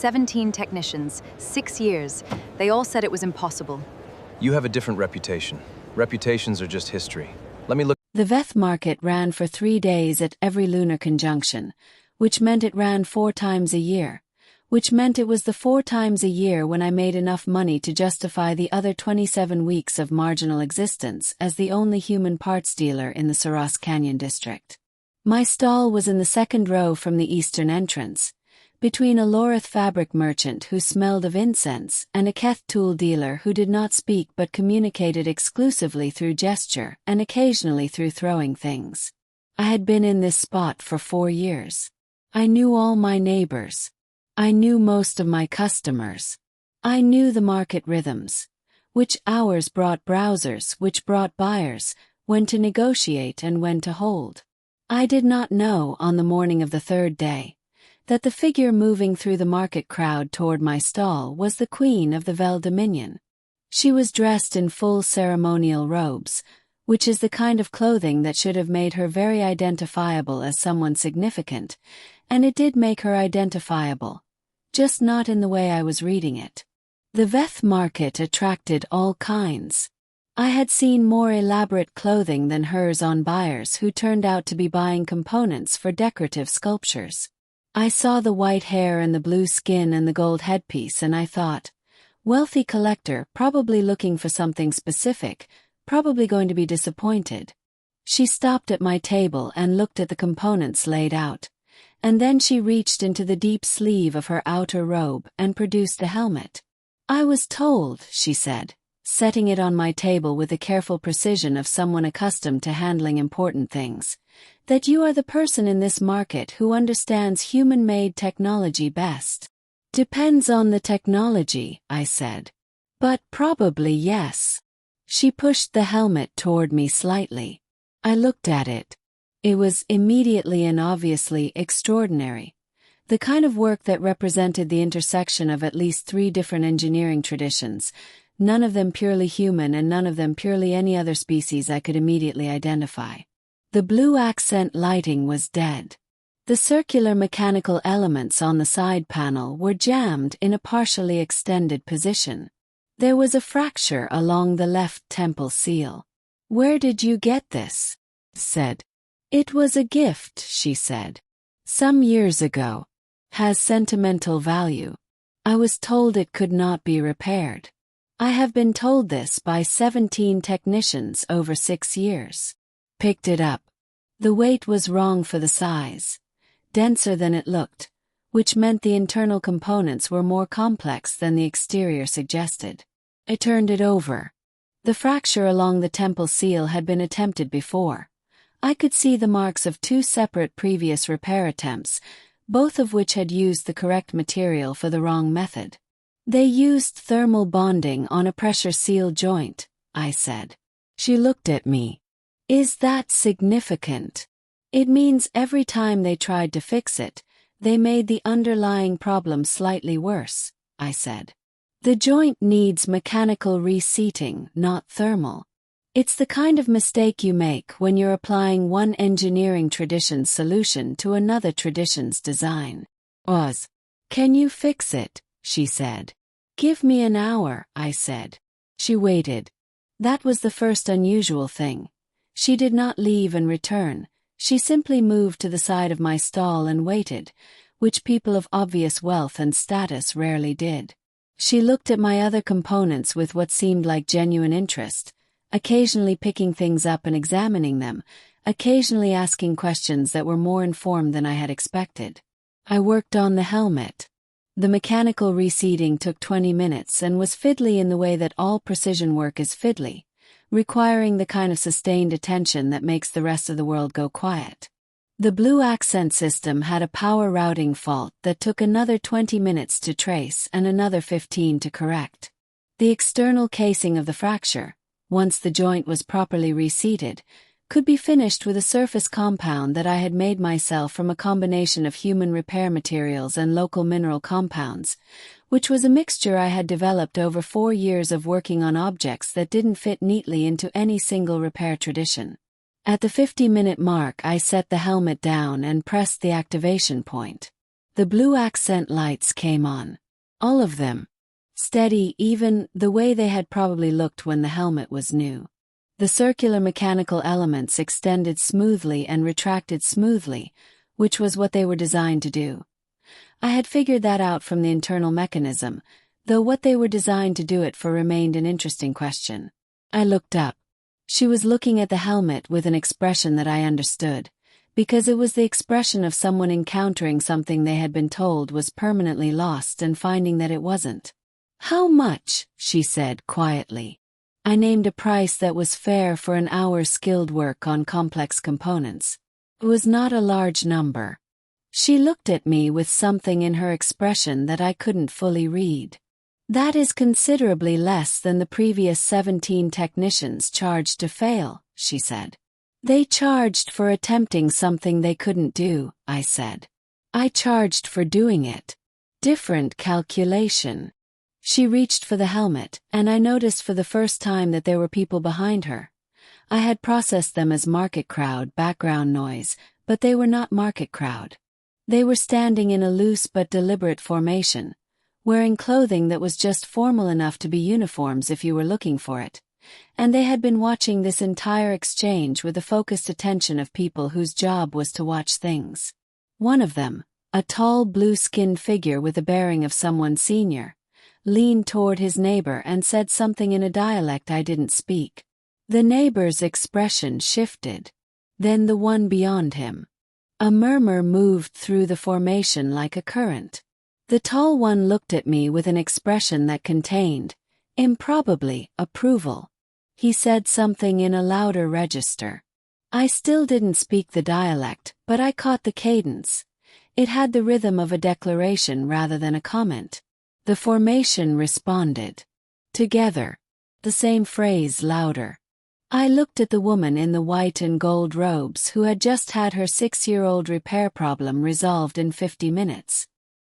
17 technicians, 6 years. They all said it was impossible. You have a different reputation. Reputations are just history. Let me look. The Veth Market ran for 3 days at every lunar conjunction, which meant it ran 4 times a year, which meant it was the 4 times a year when I made enough money to justify the other 27 weeks of marginal existence as the only human parts dealer in the Saras Canyon district. My stall was in the second row from the eastern entrance, between a Lorith fabric merchant who smelled of incense and a Keth tool dealer who did not speak but communicated exclusively through gesture and occasionally through throwing things. I had been in this spot for 4 years. I knew all my neighbors. I knew most of my customers. I knew the market rhythms. Which hours brought browsers, which brought buyers, when to negotiate and when to hold. I did not know on the morning of the 3rd day that the figure moving through the market crowd toward my stall was the Queen of the Vel Dominion. She was dressed in full ceremonial robes, which is the kind of clothing that should have made her very identifiable as someone significant, and it did make her identifiable, just not in the way I was reading it. The Veth Market attracted all kinds. I had seen more elaborate clothing than hers on buyers who turned out to be buying components for decorative sculptures. I saw the white hair and the blue skin and the gold headpiece and I thought, wealthy collector probably looking for something specific, probably going to be disappointed. She stopped at my table and looked at the components laid out, and then she reached into the deep sleeve of her outer robe and produced the helmet. I was told, she said, setting it on my table with the careful precision of someone accustomed to handling important things, that you are the person in this market who understands human-made technology best. Depends on the technology, I said. But probably yes. She pushed the helmet toward me slightly. I looked at it. It was immediately and obviously extraordinary. The kind of work that represented the intersection of at least 3 different engineering traditions, none of them purely human and none of them purely any other species I could immediately identify. The blue accent lighting was dead. The circular mechanical elements on the side panel were jammed in a partially extended position. There was a fracture along the left temple seal. Where did you get this? Said. It was a gift, she said. Some years ago. Has sentimental value. I was told it could not be repaired. I have been told this by 17 technicians over 6 years. Picked it up. The weight was wrong for the size. Denser than it looked, which meant the internal components were more complex than the exterior suggested. I turned it over. The fracture along the temple seal had been attempted before. I could see the marks of 2 separate previous repair attempts, both of which had used the correct material for the wrong method. They used thermal bonding on a pressure seal joint, I said. She looked at me. Is that significant? It means every time they tried to fix it, they made the underlying problem slightly worse, I said. The joint needs mechanical reseating, not thermal. It's the kind of mistake you make when you're applying one engineering tradition's solution to another tradition's design. Oz. Can you fix it? She said. Give me an hour, I said. She waited. That was the first unusual thing. She did not leave and return. She simply moved to the side of my stall and waited, which people of obvious wealth and status rarely did. She looked at my other components with what seemed like genuine interest, occasionally picking things up and examining them, occasionally asking questions that were more informed than I had expected. I worked on the helmet. The mechanical reseating took 20 minutes and was fiddly in the way that all precision work is fiddly, requiring the kind of sustained attention that makes the rest of the world go quiet. The blue accent system had a power routing fault that took another 20 minutes to trace and another 15 to correct. The external casing of the fracture, once the joint was properly reseated, could be finished with a surface compound that I had made myself from a combination of human repair materials and local mineral compounds, which was a mixture I had developed over 4 years of working on objects that didn't fit neatly into any single repair tradition. At the 50-minute mark I set the helmet down and pressed the activation point. The blue accent lights came on. All of them. Steady, even, the way they had probably looked when the helmet was new. The circular mechanical elements extended smoothly and retracted smoothly, which was what they were designed to do. I had figured that out from the internal mechanism, though what they were designed to do it for remained an interesting question. I looked up. She was looking at the helmet with an expression that I understood, because it was the expression of someone encountering something they had been told was permanently lost and finding that it wasn't. "How much?" she said quietly. I named a price that was fair for an hour's skilled work on complex components. It was not a large number. She looked at me with something in her expression that I couldn't fully read. "That is considerably less than the previous 17 technicians charged to fail," she said. "They charged for attempting something they couldn't do," I said. "I charged for doing it. Different calculation." She reached for the helmet, and I noticed for the first time that there were people behind her. I had processed them as market crowd background noise, but they were not market crowd. They were standing in a loose but deliberate formation, wearing clothing that was just formal enough to be uniforms if you were looking for it, and they had been watching this entire exchange with the focused attention of people whose job was to watch things. One of them, a tall blue-skinned figure with the bearing of someone senior, leaned toward his neighbor and said something in a dialect I didn't speak. The neighbor's expression shifted. Then the one beyond him. A murmur moved through the formation like a current. The tall one looked at me with an expression that contained, improbably, approval. He said something in a louder register. I still didn't speak the dialect, but I caught the cadence. It had the rhythm of a declaration rather than a comment. The formation responded. Together. The same phrase louder. I looked at the woman in the white and gold robes who had just had her 6-year-old repair problem resolved in 50 minutes.